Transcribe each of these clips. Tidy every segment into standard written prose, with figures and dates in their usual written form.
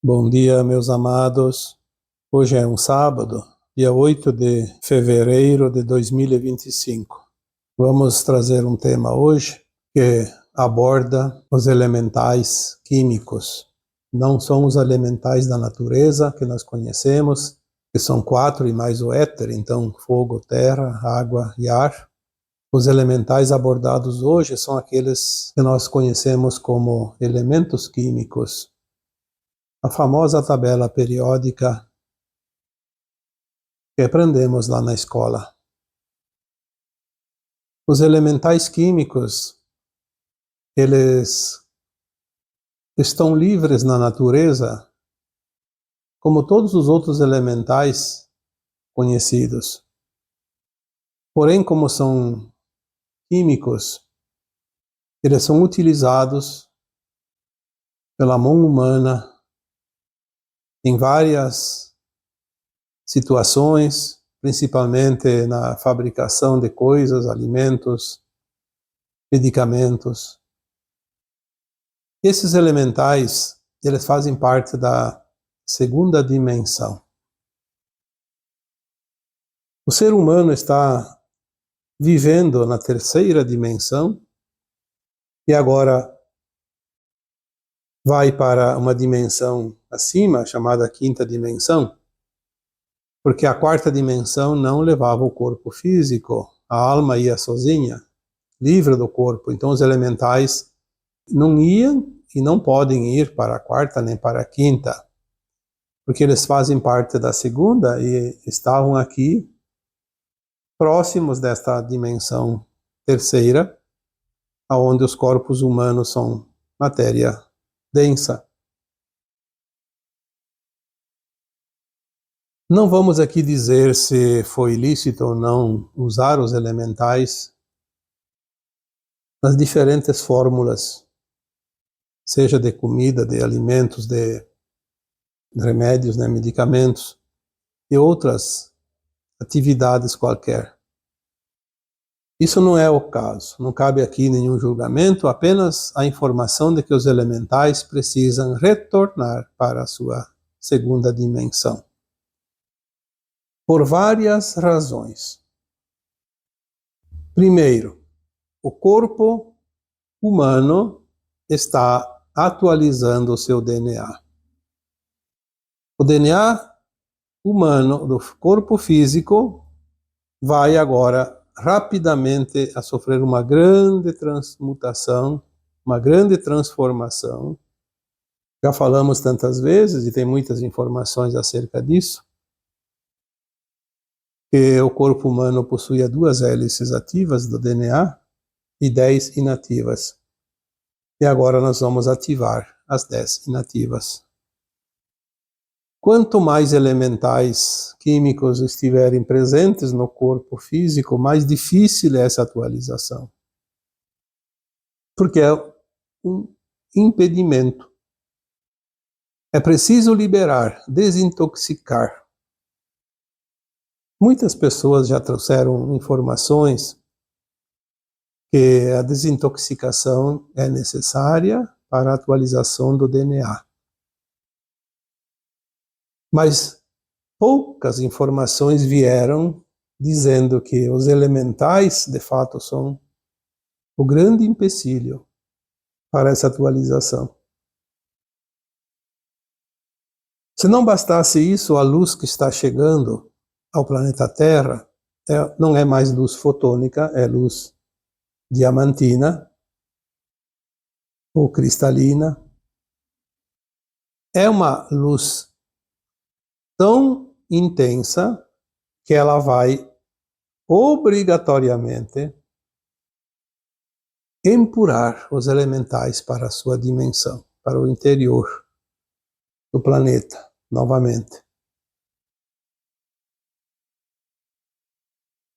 Bom dia, meus amados. Hoje é um sábado, dia 8 de fevereiro de 2025. Vamos trazer um tema hoje que aborda os elementais químicos. Não são os elementais da natureza que nós conhecemos, que são 4 e mais o éter, então fogo, terra, água e ar. Os elementais abordados hoje são aqueles que nós conhecemos como elementos químicos. A famosa tabela periódica que aprendemos lá na escola. Os elementais químicos, eles estão livres na natureza, como todos os outros elementais conhecidos. Porém, como são químicos, eles são utilizados pela mão humana em várias situações, principalmente na fabricação de coisas, alimentos, medicamentos. Esses elementais, eles fazem parte da segunda dimensão. O ser humano está vivendo na terceira dimensão e agora vai para uma dimensão acima, chamada quinta dimensão, porque a quarta dimensão não levava o corpo físico, a alma ia sozinha, livre do corpo. Então os elementais não iam e não podem ir para a quarta nem para a quinta, porque eles fazem parte da segunda e estavam aqui próximos desta dimensão terceira, onde os corpos humanos são matéria densa. Não vamos aqui dizer se foi lícito ou não usar os elementais nas diferentes fórmulas, seja de comida, de alimentos, de remédios, né, medicamentos e outras atividades qualquer. Isso não é o caso, não cabe aqui nenhum julgamento, apenas a informação de que os elementais precisam retornar para a sua segunda dimensão. Por várias razões. Primeiro, o corpo humano está atualizando o seu DNA. O DNA humano do corpo físico vai agora rapidamente a sofrer uma grande transmutação, uma grande transformação. Já falamos tantas vezes e tem muitas informações acerca disso, que o corpo humano possuía 2 hélices ativas do DNA e 10 inativas. E agora nós vamos ativar as 10 inativas. Quanto mais elementais químicos estiverem presentes no corpo físico, mais difícil é essa atualização. Porque é um impedimento. É preciso liberar, desintoxicar. Muitas pessoas já trouxeram informações que a desintoxicação é necessária para a atualização do DNA. Mas poucas informações vieram dizendo que os elementais, de fato, são o grande empecilho para essa atualização. Se não bastasse isso, a luz que está chegando ao planeta Terra não é mais luz fotônica, é luz diamantina ou cristalina. É uma luz tão intensa que ela vai obrigatoriamente empurrar os elementais para a sua dimensão, para o interior do planeta, novamente.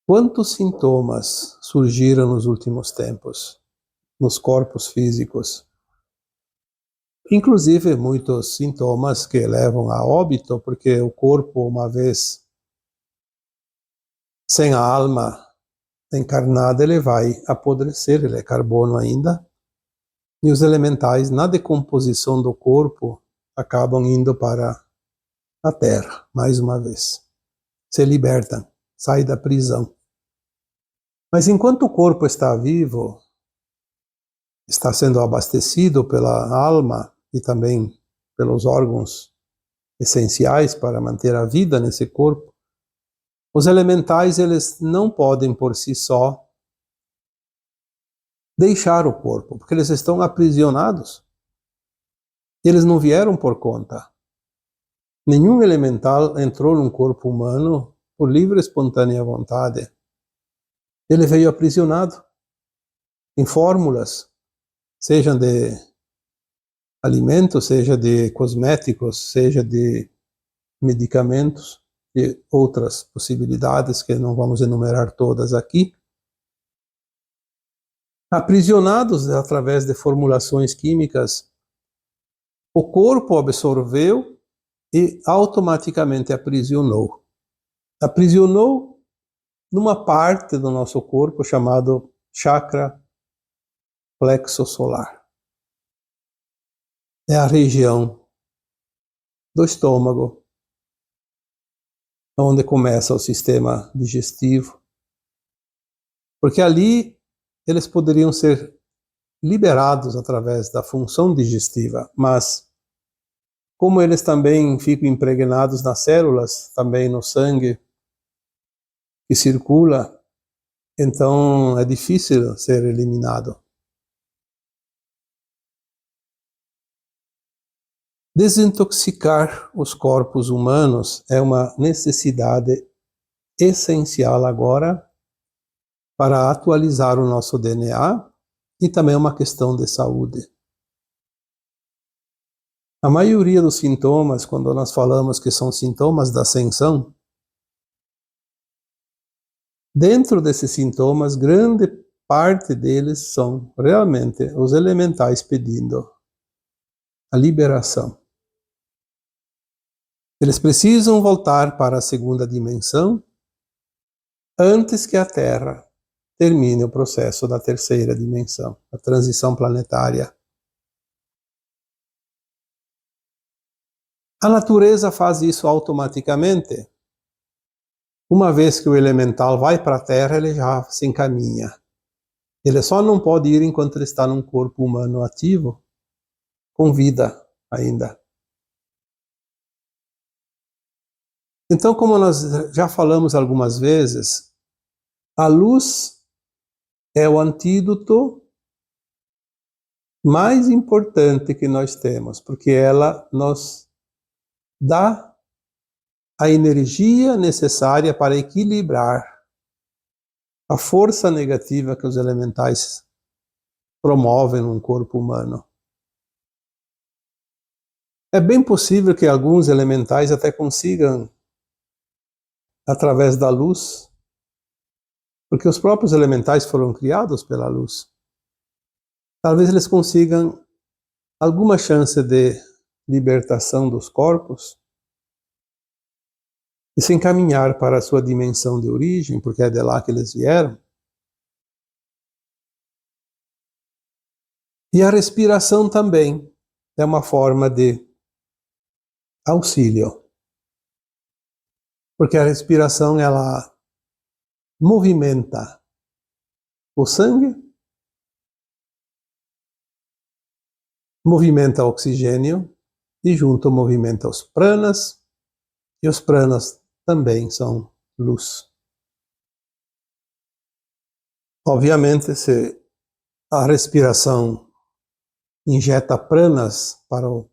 Quantos sintomas surgiram nos últimos tempos, nos corpos físicos? Inclusive muitos sintomas que levam a óbito, porque o corpo, uma vez sem a alma encarnada, ele vai apodrecer, ele é carbono ainda, e os elementais, na decomposição do corpo, acabam indo para a Terra, mais uma vez. Se libertam, saem da prisão. Mas enquanto o corpo está vivo, está sendo abastecido pela alma e também pelos órgãos essenciais para manter a vida nesse corpo, os elementais eles não podem por si só deixar o corpo, porque eles estão aprisionados. Eles não vieram por conta. Nenhum elemental entrou num corpo humano por livre e espontânea vontade. Ele veio aprisionado em fórmulas, seja de alimentos, seja de cosméticos, seja de medicamentos e outras possibilidades que não vamos enumerar todas aqui. Aprisionados através de formulações químicas, o corpo absorveu e automaticamente aprisionou. Aprisionou numa parte do nosso corpo chamado chakra plexo solar. É a região do estômago, onde começa o sistema digestivo. Porque ali eles poderiam ser liberados através da função digestiva, mas como eles também ficam impregnados nas células, também no sangue que circula, então é difícil ser eliminado. Desintoxicar os corpos humanos é uma necessidade essencial agora para atualizar o nosso DNA e também uma questão de saúde. A maioria dos sintomas, quando nós falamos que são sintomas da ascensão, dentro desses sintomas, grande parte deles são realmente os elementais pedindo a liberação. Eles precisam voltar para a segunda dimensão antes que a Terra termine o processo da terceira dimensão, a transição planetária. A natureza faz isso automaticamente. Uma vez que o elemental vai para a Terra, ele já se encaminha. Ele só não pode ir enquanto ele está num corpo humano ativo, com vida ainda. Então, como nós já falamos algumas vezes, a luz é o antídoto mais importante que nós temos, porque ela nos dá a energia necessária para equilibrar a força negativa que os elementais promovem num corpo humano. É bem possível que alguns elementais até consigam, através da luz, porque os próprios elementais foram criados pela luz, talvez eles consigam alguma chance de libertação dos corpos e se encaminhar para a sua dimensão de origem, porque é de lá que eles vieram. E a respiração também é uma forma de auxílio, porque a respiração ela movimenta o sangue, movimenta o oxigênio e junto movimenta os pranas, e os pranas também são luz. Obviamente, se a respiração injeta pranas para o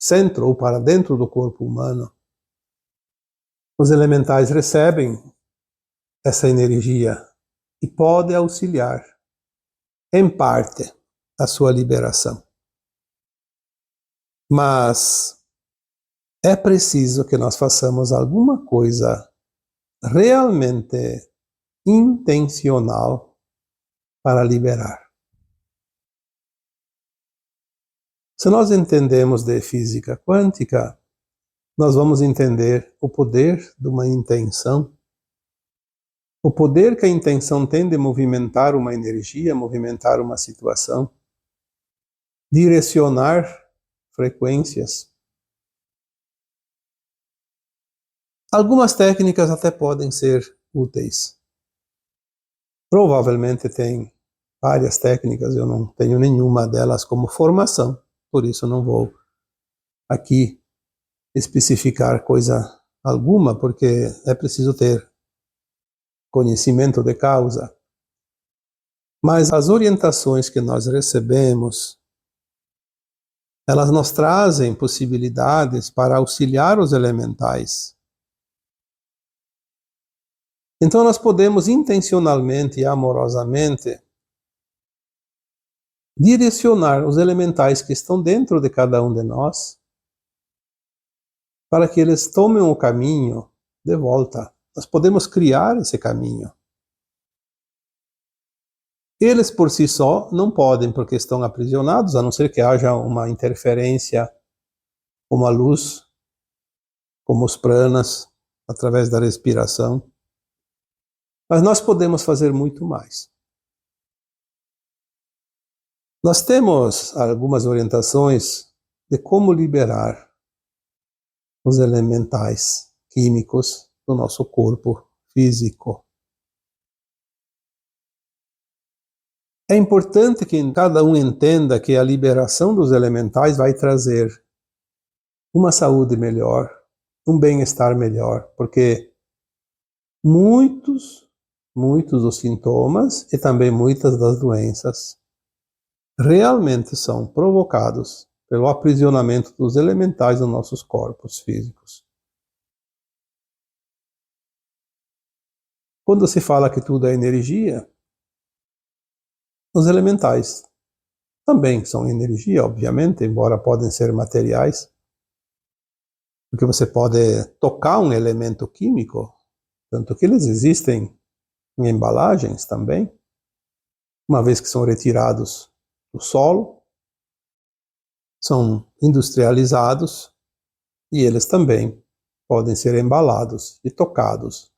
centro ou para dentro do corpo humano, os elementais recebem essa energia e pode auxiliar, em parte, a sua liberação. Mas é preciso que nós façamos alguma coisa realmente intencional para liberar. Se nós entendemos de física quântica, nós vamos entender o poder de uma intenção, o poder que a intenção tem de movimentar uma energia, movimentar uma situação, direcionar, frequências. Algumas técnicas até podem ser úteis. Provavelmente tem várias técnicas, eu não tenho nenhuma delas como formação, por isso não vou aqui especificar coisa alguma, porque é preciso ter conhecimento de causa. Mas as orientações que nós recebemos, elas nos trazem possibilidades para auxiliar os elementais. Então nós podemos intencionalmente e amorosamente direcionar os elementais que estão dentro de cada um de nós para que eles tomem o caminho de volta. Nós podemos criar esse caminho. Eles por si só não podem, porque estão aprisionados, a não ser que haja uma interferência como a luz, como os pranas, através da respiração. Mas nós podemos fazer muito mais. Nós temos algumas orientações de como liberar os elementais químicos do nosso corpo físico. É importante que cada um entenda que a liberação dos elementais vai trazer uma saúde melhor, um bem-estar melhor, porque muitos dos sintomas e também muitas das doenças realmente são provocados pelo aprisionamento dos elementais nos nossos corpos físicos. Quando se fala que tudo é energia, os elementais também são energia, obviamente, embora podem ser materiais, porque você pode tocar um elemento químico, tanto que eles existem em embalagens também, uma vez que são retirados do solo, são industrializados e eles também podem ser embalados e tocados,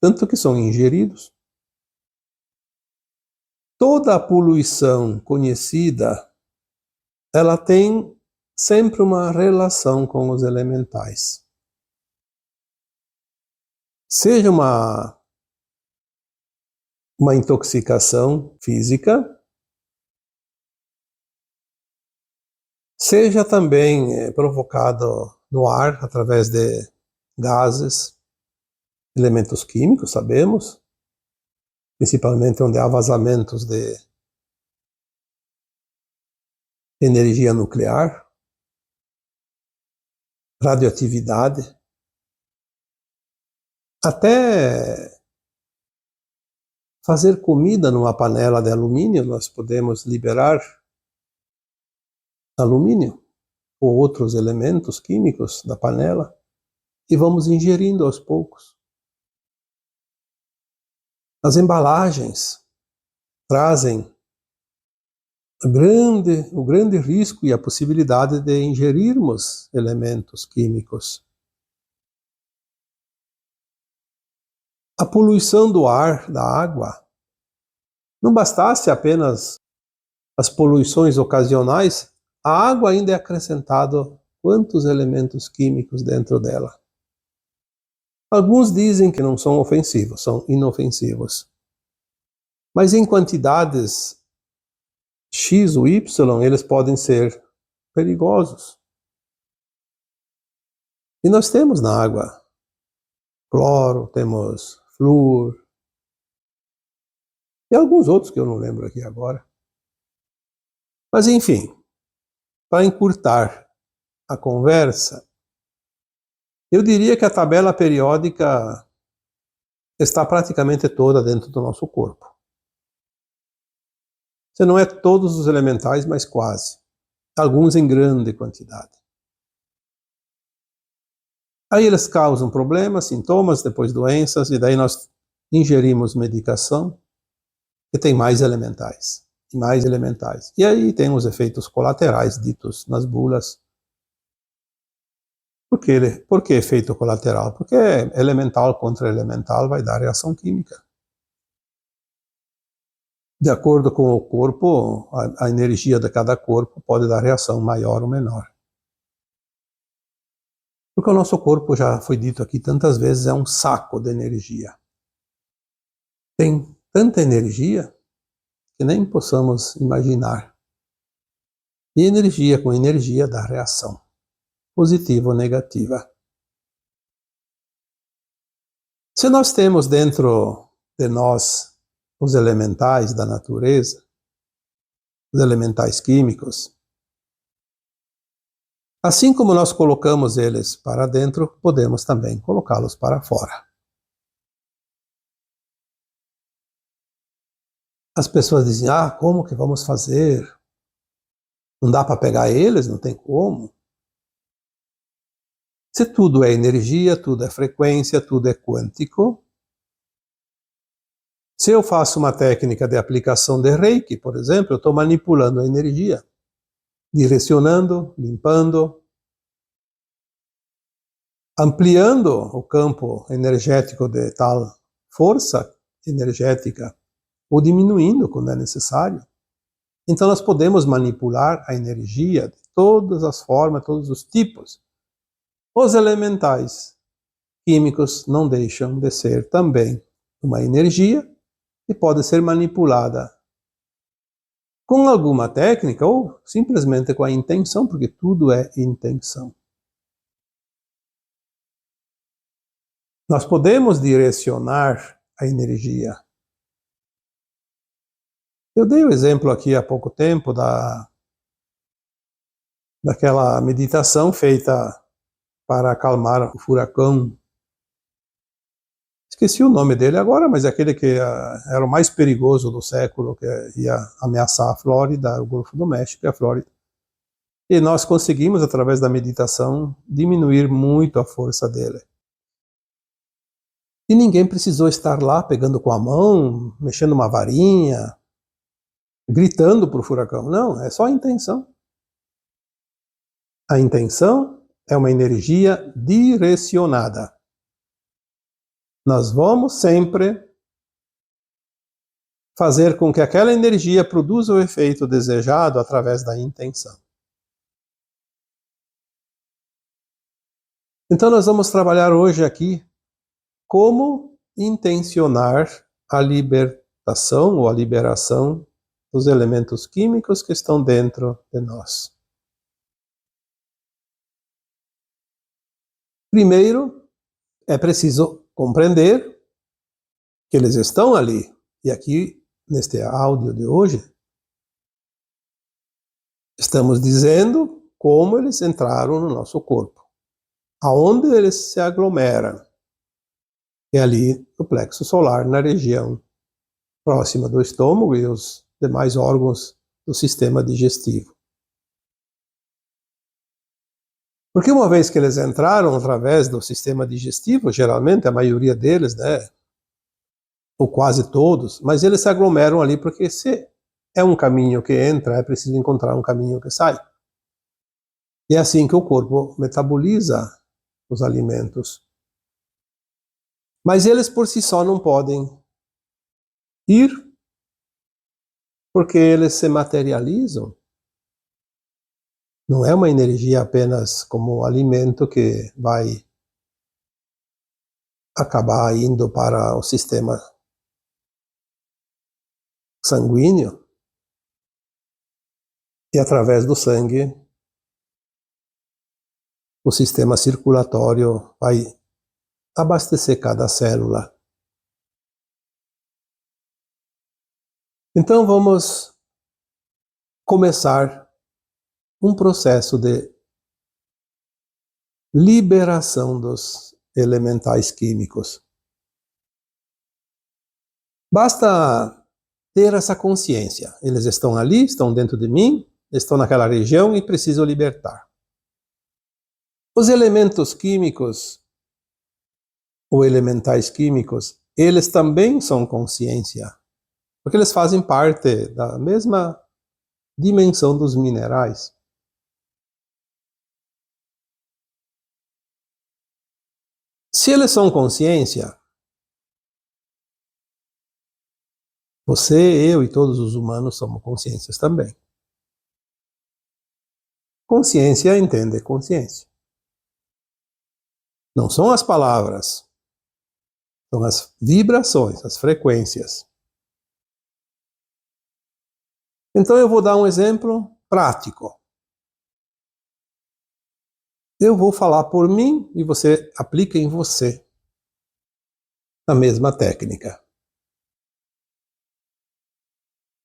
tanto que são ingeridos. Toda a poluição conhecida, ela tem sempre uma relação com os elementais. Seja uma intoxicação física, seja também provocado no ar através de gases, elementos químicos, sabemos, principalmente onde há vazamentos de energia nuclear, radioatividade, até fazer comida numa panela de alumínio, nós podemos liberar alumínio ou outros elementos químicos da panela e vamos ingerindo aos poucos. As embalagens trazem o grande risco e a possibilidade de ingerirmos elementos químicos. A poluição do ar, da água, não bastasse apenas as poluições ocasionais, a água ainda é acrescentado quantos elementos químicos dentro dela. Alguns dizem que não são ofensivos, são inofensivos. Mas em quantidades X ou Y, eles podem ser perigosos. E nós temos na água cloro, temos flúor, e alguns outros que eu não lembro aqui agora. Mas enfim, para encurtar a conversa, eu diria que a tabela periódica está praticamente toda dentro do nosso corpo. Se não é todos os elementais, mas quase. Alguns em grande quantidade. Aí eles causam problemas, sintomas, depois doenças, e daí nós ingerimos medicação que tem mais elementais. E mais elementais. E aí tem os efeitos colaterais ditos nas bulas. Por que efeito colateral? Porque elemental contra elemental vai dar reação química. De acordo com o corpo, a energia de cada corpo pode dar reação maior ou menor. Porque o nosso corpo, já foi dito aqui tantas vezes, é um saco de energia. Tem tanta energia que nem possamos imaginar. E energia com energia dá reação, positiva ou negativa. Se nós temos dentro de nós os elementais da natureza, os elementais químicos, assim como nós colocamos eles para dentro, podemos também colocá-los para fora. As pessoas dizem, como que vamos fazer? Não dá para pegar eles? Não tem como. Se tudo é energia, tudo é frequência, tudo é quântico, se eu faço uma técnica de aplicação de Reiki, por exemplo, eu estou manipulando a energia, direcionando, limpando, ampliando o campo energético de tal força energética, ou diminuindo quando é necessário. Então nós podemos manipular a energia de todas as formas, todos os tipos. Os elementais químicos não deixam de ser também uma energia que pode ser manipulada com alguma técnica ou simplesmente com a intenção, porque tudo é intenção. Nós podemos direcionar a energia. Eu dei o exemplo aqui há pouco tempo daquela meditação feita para acalmar o furacão. Esqueci o nome dele agora, mas é aquele que era o mais perigoso do século, que ia ameaçar a Flórida, o Golfo do México e a Flórida. E nós conseguimos, através da meditação, diminuir muito a força dele. E ninguém precisou estar lá pegando com a mão, mexendo uma varinha, gritando para o furacão. Não, é só a intenção. A intenção é uma energia direcionada. Nós vamos sempre fazer com que aquela energia produza o efeito desejado através da intenção. Então nós vamos trabalhar hoje aqui como intencionar a libertação ou a liberação dos elementos químicos que estão dentro de nós. Primeiro, é preciso compreender que eles estão ali. E aqui, neste áudio de hoje, estamos dizendo como eles entraram no nosso corpo. Aonde eles se aglomeram? É ali no plexo solar, na região próxima do estômago e os demais órgãos do sistema digestivo. Porque uma vez que eles entraram através do sistema digestivo, geralmente a maioria deles, né, ou quase todos, mas eles se aglomeram ali porque se é um caminho que entra, é preciso encontrar um caminho que sai. E é assim que o corpo metaboliza os alimentos. Mas eles por si só não podem ir, porque eles se materializam. Não é uma energia apenas como alimento que vai acabar indo para o sistema sanguíneo e através do sangue o sistema circulatório vai abastecer cada célula. Então vamos começar um processo de liberação dos elementais químicos. Basta ter essa consciência. Eles estão ali, estão dentro de mim, estão naquela região e preciso libertar. Os elementos químicos, ou elementais químicos, eles também são consciência, porque eles fazem parte da mesma dimensão dos minerais. Se eles são consciência, Você, eu e todos os humanos somos consciências também. Consciência entende consciência. Não são as palavras, são as vibrações, as frequências. Então eu vou dar um exemplo prático. Eu vou falar por mim e você aplica em você a mesma técnica.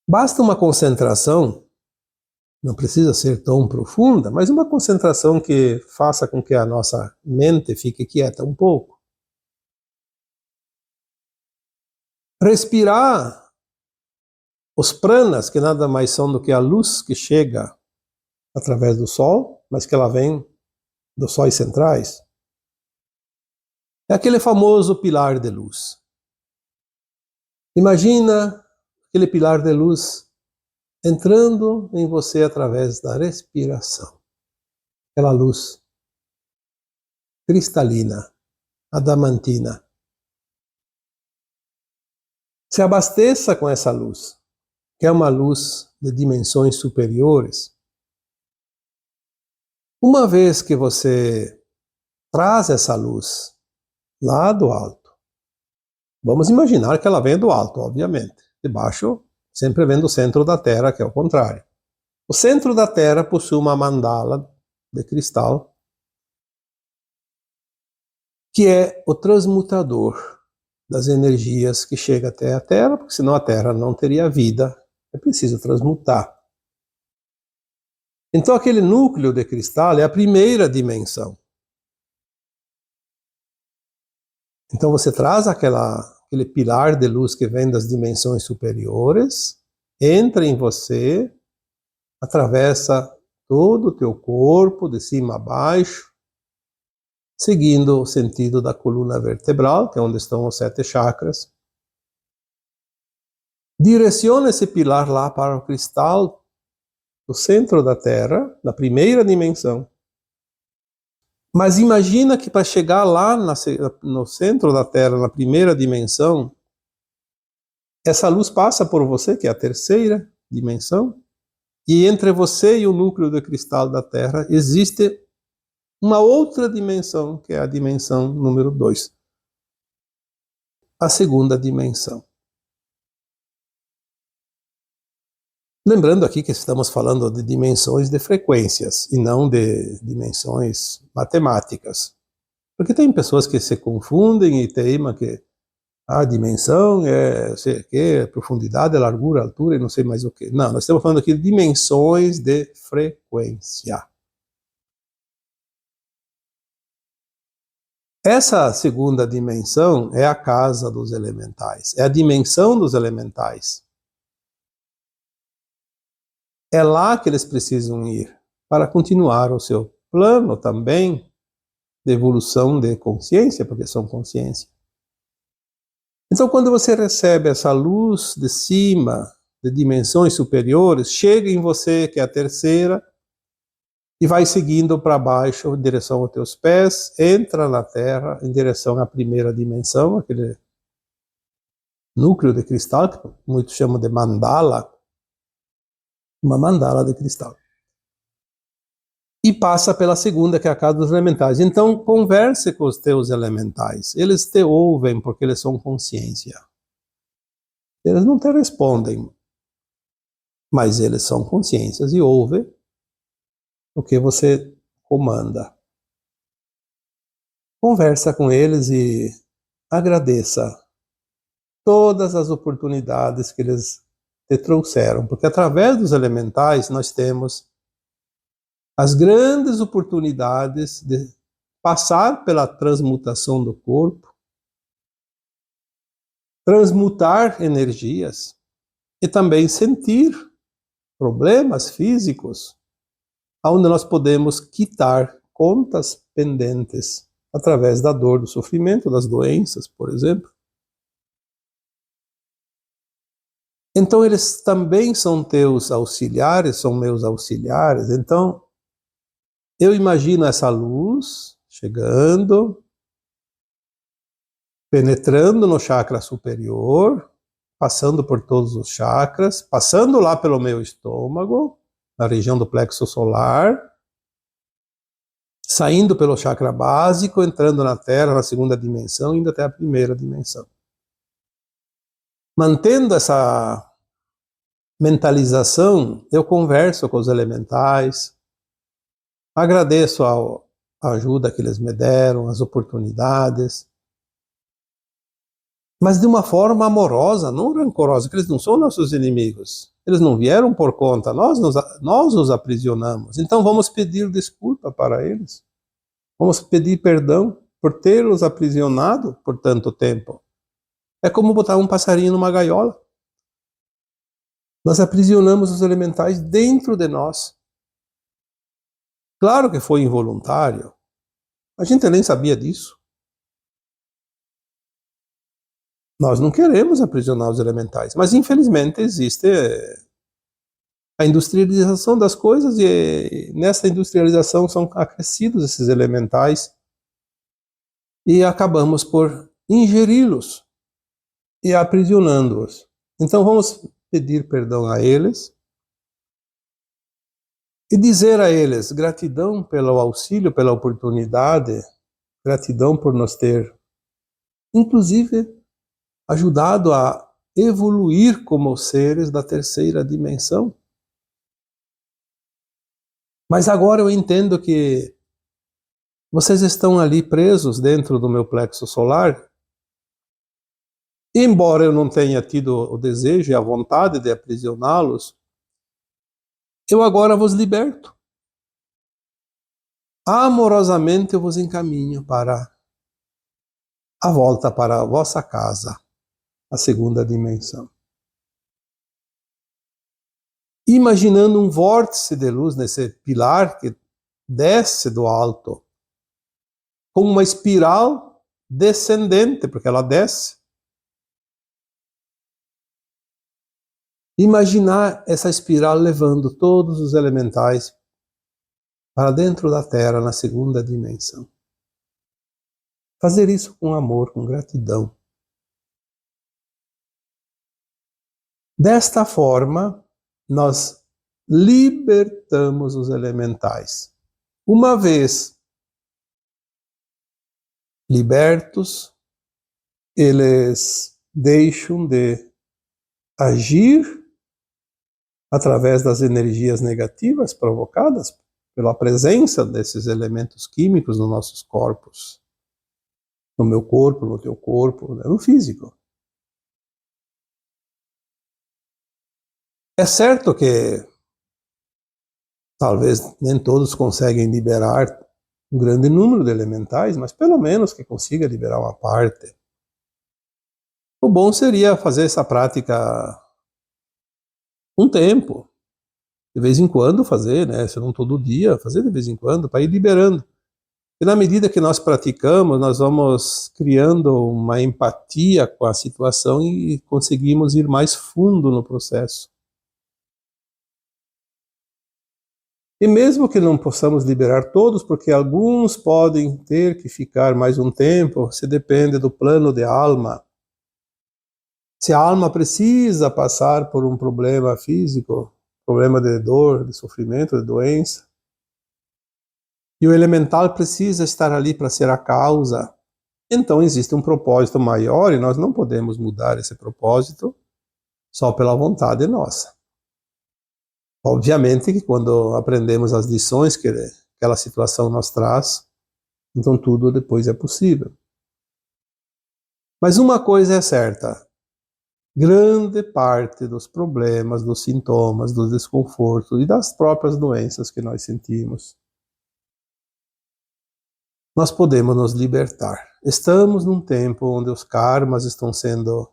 Basta uma concentração, não precisa ser tão profunda, mas uma concentração que faça com que a nossa mente fique quieta um pouco. Respirar os pranas, que nada mais são do que a luz que chega através do Sol, mas que ela vem dos sóis centrais. É aquele famoso pilar de luz. Imagina aquele pilar de luz entrando em você através da respiração. Aquela luz cristalina, adamantina. Se abasteça com essa luz, que é uma luz de dimensões superiores. Uma vez que você traz essa luz lá do alto, vamos imaginar que ela vem do alto, obviamente. De baixo, sempre vem do centro da Terra, que é o contrário. O centro da Terra possui uma mandala de cristal, que é o transmutador das energias que chega até a Terra, porque senão a Terra não teria vida. É preciso transmutar. Então aquele núcleo de cristal é a primeira dimensão. Então você traz aquele pilar de luz que vem das dimensões superiores, entra em você, atravessa todo o teu corpo, de cima a baixo, seguindo o sentido da coluna vertebral, que é onde estão os 7 chakras. Direciona esse pilar lá para o cristal do centro da Terra, na primeira dimensão. Mas imagina que para chegar lá no centro da Terra, na primeira dimensão, essa luz passa por você, que é a terceira dimensão, e entre você e o núcleo de cristal da Terra existe uma outra dimensão, que é a dimensão número 2. A segunda dimensão. Lembrando aqui que estamos falando de dimensões de frequências e não de dimensões matemáticas. Porque tem pessoas que se confundem e teimam que a dimensão é, sei que, profundidade, largura, altura e não sei mais o que. Não, nós estamos falando aqui de dimensões de frequência. Essa segunda dimensão é a casa dos elementais, é a dimensão dos elementais. É lá que eles precisam ir para continuar o seu plano também de evolução de consciência, porque são consciência. Então, quando você recebe essa luz de cima, de dimensões superiores, chega em você, que é a terceira, e vai seguindo para baixo, em direção aos teus pés, entra na Terra, em direção à primeira dimensão, aquele núcleo de cristal, que muitos chamam de mandala, uma mandala de cristal. E passa pela segunda, que é a casa dos elementais. Então, converse com os teus elementais. Eles te ouvem porque eles são consciência. Eles não te respondem, mas eles são consciências e ouvem o que você comanda. Conversa com eles e agradeça todas as oportunidades que eles te trouxeram, porque através dos elementais nós temos as grandes oportunidades de passar pela transmutação do corpo, transmutar energias e também sentir problemas físicos, onde nós podemos quitar contas pendentes através da dor, do sofrimento, das doenças, por exemplo. Então eles também são teus auxiliares, são meus auxiliares. Então eu imagino essa luz chegando, penetrando no chakra superior, passando por todos os chakras, passando lá pelo meu estômago, na região do plexo solar, saindo pelo chakra básico, entrando na Terra, na segunda dimensão, indo até a primeira dimensão. Mantendo essa mentalização, eu converso com os elementais, agradeço a ajuda que eles me deram, as oportunidades, mas de uma forma amorosa, não rancorosa, porque eles não são nossos inimigos. Eles não vieram por conta, nós os aprisionamos. Então vamos pedir desculpa para eles. Vamos pedir perdão por tê-los aprisionado por tanto tempo. É como botar um passarinho numa gaiola. Nós aprisionamos os elementais dentro de nós. Claro que foi involuntário. A gente nem sabia disso. Nós não queremos aprisionar os elementais, mas infelizmente existe a industrialização das coisas e nessa industrialização são acrescidos esses elementais e acabamos por ingeri-los e aprisionando-os. Então vamos pedir perdão a eles e dizer a eles gratidão pelo auxílio, pela oportunidade, gratidão por nos ter, inclusive, ajudado a evoluir como seres da terceira dimensão. Mas agora eu entendo que vocês estão ali presos dentro do meu plexo solar. Embora eu não tenha tido o desejo e a vontade de aprisioná-los, eu agora vos liberto. Amorosamente eu vos encaminho para a volta para a vossa casa, a segunda dimensão. Imaginando um vórtice de luz nesse pilar que desce do alto, com uma espiral descendente, porque ela desce. Imaginar essa espiral levando todos os elementais para dentro da Terra, na segunda dimensão. Fazer isso com amor, com gratidão. Desta forma, nós libertamos os elementais. Uma vez libertos, eles deixam de agir através das energias negativas provocadas pela presença desses elementos químicos nos nossos corpos. No meu corpo, no teu corpo, no físico. É certo que talvez nem todos conseguem liberar um grande número de elementais, mas pelo menos que consiga liberar uma parte. O bom seria fazer essa prática um tempo, de vez em quando fazer, né? Se não todo dia, fazer de vez em quando, para ir liberando. E na medida que nós praticamos, nós vamos criando uma empatia com a situação e conseguimos ir mais fundo no processo. E mesmo que não possamos liberar todos, porque alguns podem ter que ficar mais um tempo, se depende do plano de alma. Se a alma precisa passar por um problema físico, problema de dor, de sofrimento, de doença, e o elemental precisa estar ali para ser a causa, então existe um propósito maior e nós não podemos mudar esse propósito só pela vontade nossa. Obviamente que quando aprendemos as lições que aquela situação nos traz, então tudo depois é possível. Mas uma coisa é certa, grande parte dos problemas, dos sintomas, dos desconfortos e das próprias doenças que nós sentimos, nós podemos nos libertar. Estamos num tempo onde os karmas estão sendo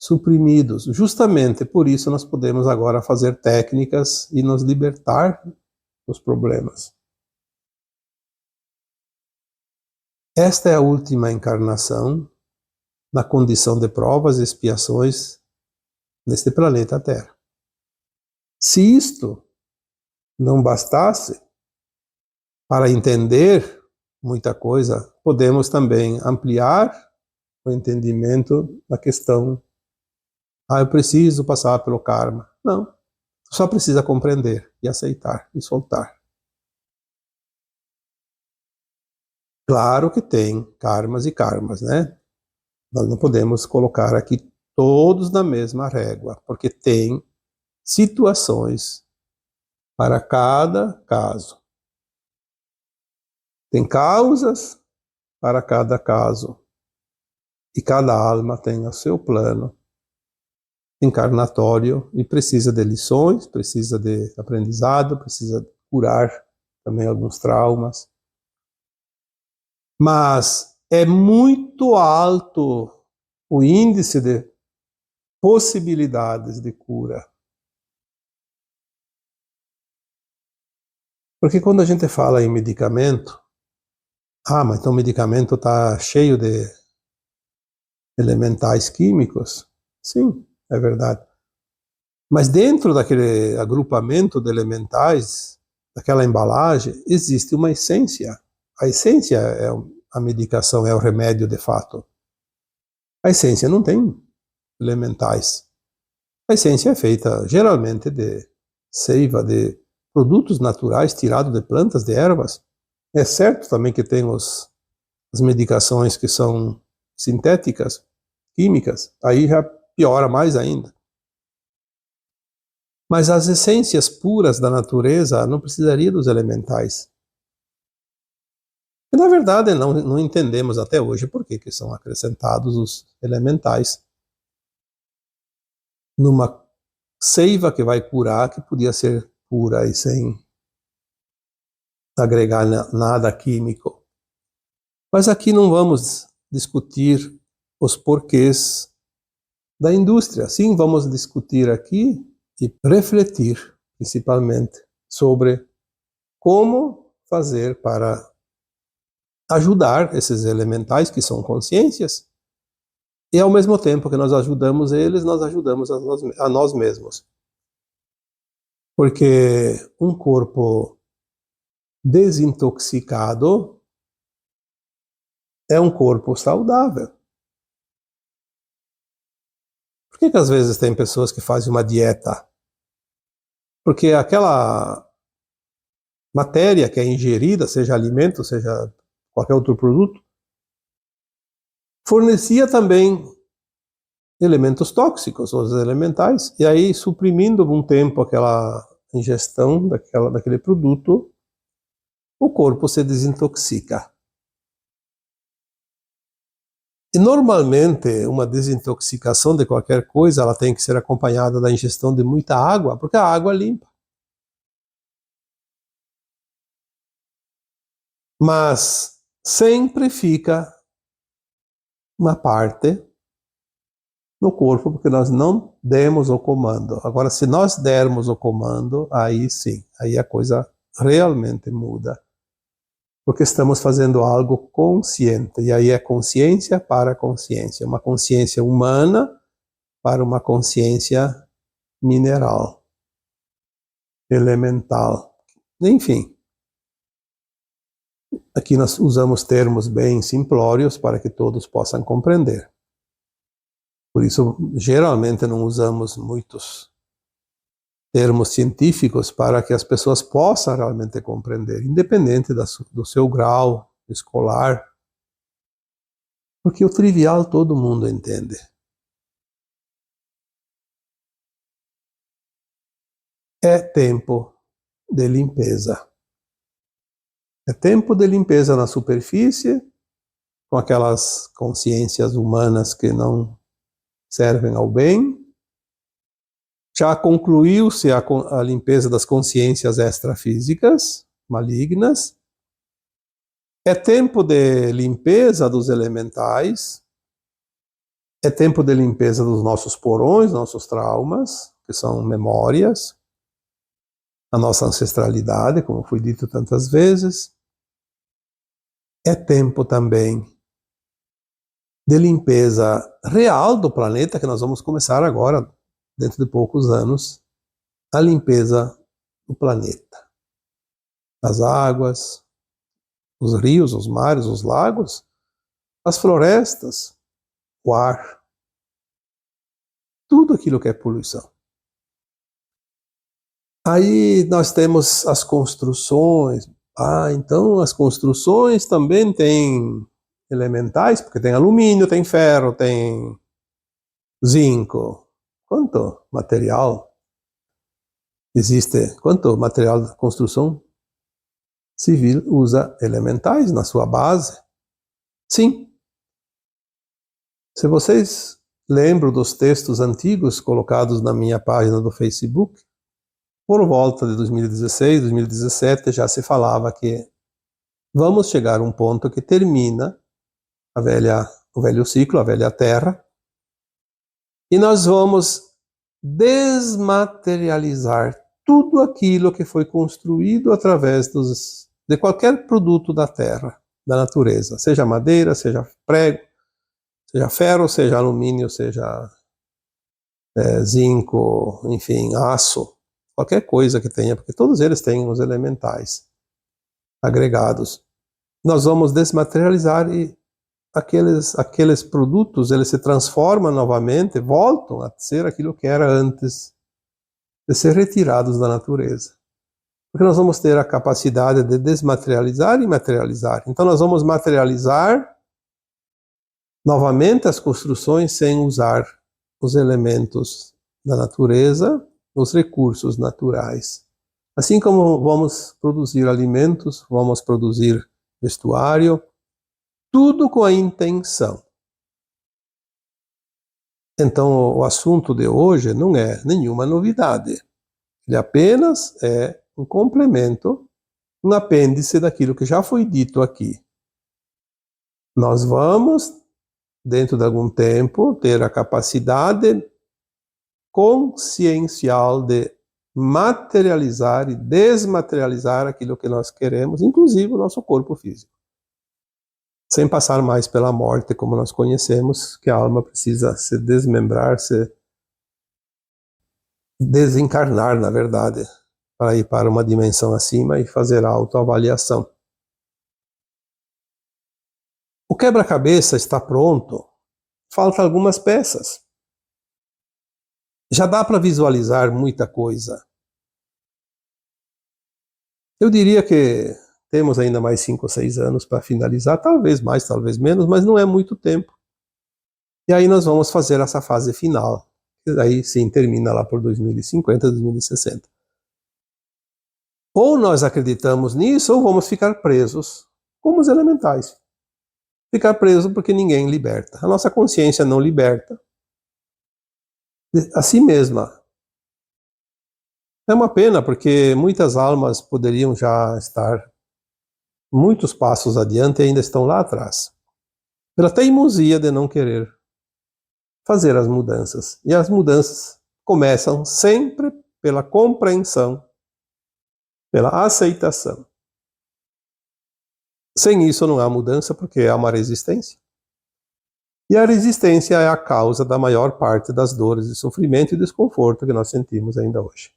suprimidos. Justamente por isso nós podemos agora fazer técnicas e nos libertar dos problemas. Esta é a última encarnação na condição de provas e expiações neste planeta Terra. Se isto não bastasse para entender muita coisa, podemos também ampliar o entendimento da questão Ah, eu preciso passar pelo karma. Não, só precisa compreender e aceitar e soltar. Claro que tem karmas e karmas, né? Nós não podemos colocar aqui todos na mesma régua, porque tem situações para cada caso. Tem causas para cada caso. E cada alma tem o seu plano encarnatório e precisa de lições, precisa de aprendizado, precisa curar também alguns traumas. Mas é muito alto o índice de possibilidades de cura. Porque quando a gente fala em medicamento, mas então o medicamento está cheio de elementais químicos. Sim, é verdade. Mas dentro daquele agrupamento de elementais, daquela embalagem, existe uma essência. A essência é a medicação, é o remédio de fato. A essência não tem elementais. A essência é feita geralmente de seiva, de produtos naturais tirados de plantas, de ervas. É certo também que tem as medicações que são sintéticas, químicas, aí já piora mais ainda. Mas as essências puras da natureza não precisaria dos elementais. E, na verdade, não entendemos até hoje por que são acrescentados os elementais numa seiva que vai curar, que podia ser pura e sem agregar nada químico. Mas aqui não vamos discutir os porquês da indústria. Sim, vamos discutir aqui e refletir, principalmente, sobre como fazer para ajudar esses elementais que são consciências e, ao mesmo tempo que nós ajudamos eles, nós ajudamos a nós mesmos. Porque um corpo desintoxicado é um corpo saudável. Por que às vezes tem pessoas que fazem uma dieta? Porque aquela matéria que é ingerida, seja alimento, seja qualquer outro produto, fornecia também elementos tóxicos, os elementais, e aí suprimindo um tempo aquela ingestão daquele produto, o corpo se desintoxica. E normalmente uma desintoxicação de qualquer coisa, ela tem que ser acompanhada da ingestão de muita água, porque a água limpa. Mas sempre fica uma parte no corpo, porque nós não demos o comando. Agora, se nós dermos o comando, aí sim, aí a coisa realmente muda. Porque estamos fazendo algo consciente, e aí é consciência para consciência, uma consciência humana para uma consciência mineral, elemental. Enfim, aqui nós usamos termos bem simplórios para que todos possam compreender. Por isso, geralmente não usamos muitos termos científicos para que as pessoas possam realmente compreender, independente do seu grau escolar, porque o trivial todo mundo entende. É tempo de limpeza. É tempo de limpeza na superfície, com aquelas consciências humanas que não servem ao bem. Já concluiu-se a limpeza das consciências extrafísicas malignas. É tempo de limpeza dos elementais. É tempo de limpeza dos nossos porões, nossos traumas, que são memórias, a nossa ancestralidade, como foi dito tantas vezes. É tempo também de limpeza real do planeta, que nós vamos começar agora, dentro de poucos anos, a limpeza do planeta. As águas, os rios, os mares, os lagos, as florestas, o ar. tudo aquilo que é poluição. Aí nós temos as construções. Então as construções também têm elementais, porque tem alumínio, tem ferro, tem zinco. Quanto material existe? Quanto material de construção civil usa elementais na sua base? Sim. Se vocês lembram dos textos antigos colocados na minha página do Facebook, por volta de 2016, 2017, já se falava que vamos chegar a um ponto que termina o velho ciclo, a velha Terra, e nós vamos desmaterializar tudo aquilo que foi construído através de qualquer produto da Terra, da natureza, seja madeira, seja prego, seja ferro, seja alumínio, seja zinco, enfim, aço, qualquer coisa que tenha, porque todos eles têm os elementais agregados. Nós vamos desmaterializar e aqueles produtos, eles se transformam novamente, voltam a ser aquilo que era antes de ser retirados da natureza. Porque nós vamos ter a capacidade de desmaterializar e materializar. Então nós vamos materializar novamente as construções sem usar os elementos da natureza, os recursos naturais. Assim como vamos produzir alimentos, vamos produzir vestuário, tudo com a intenção. Então, o assunto de hoje não é nenhuma novidade. Ele apenas é um complemento, um apêndice daquilo que já foi dito aqui. Nós vamos, dentro de algum tempo, ter a capacidade consciencial de materializar e desmaterializar aquilo que nós queremos, inclusive o nosso corpo físico. Sem passar mais pela morte, como nós conhecemos, que a alma precisa se desmembrar, se desencarnar, na verdade, para ir para uma dimensão acima e fazer a autoavaliação. O quebra-cabeça está pronto, faltam algumas peças. Já dá para visualizar muita coisa. Eu diria que temos ainda mais 5 ou 6 anos para finalizar, talvez mais, talvez menos, mas não é muito tempo. E aí nós vamos fazer essa fase final, que aí sim termina lá por 2050, 2060. Ou nós acreditamos nisso, ou vamos ficar presos, como os elementais. Ficar preso porque ninguém liberta. A nossa consciência não liberta a si mesma. É uma pena, porque muitas almas poderiam já estar muitos passos adiante e ainda estão lá atrás. Pela teimosia de não querer fazer as mudanças. E as mudanças começam sempre pela compreensão, pela aceitação. Sem isso não há mudança, porque há uma resistência. E a resistência é a causa da maior parte das dores e sofrimento e desconforto que nós sentimos ainda hoje.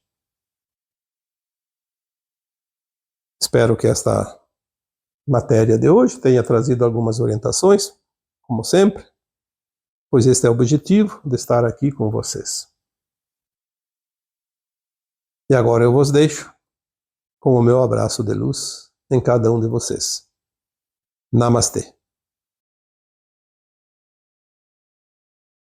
Espero que esta matéria de hoje tenha trazido algumas orientações, como sempre, pois este é o objetivo de estar aqui com vocês. E agora eu vos deixo com o meu abraço de luz em cada um de vocês. Namastê.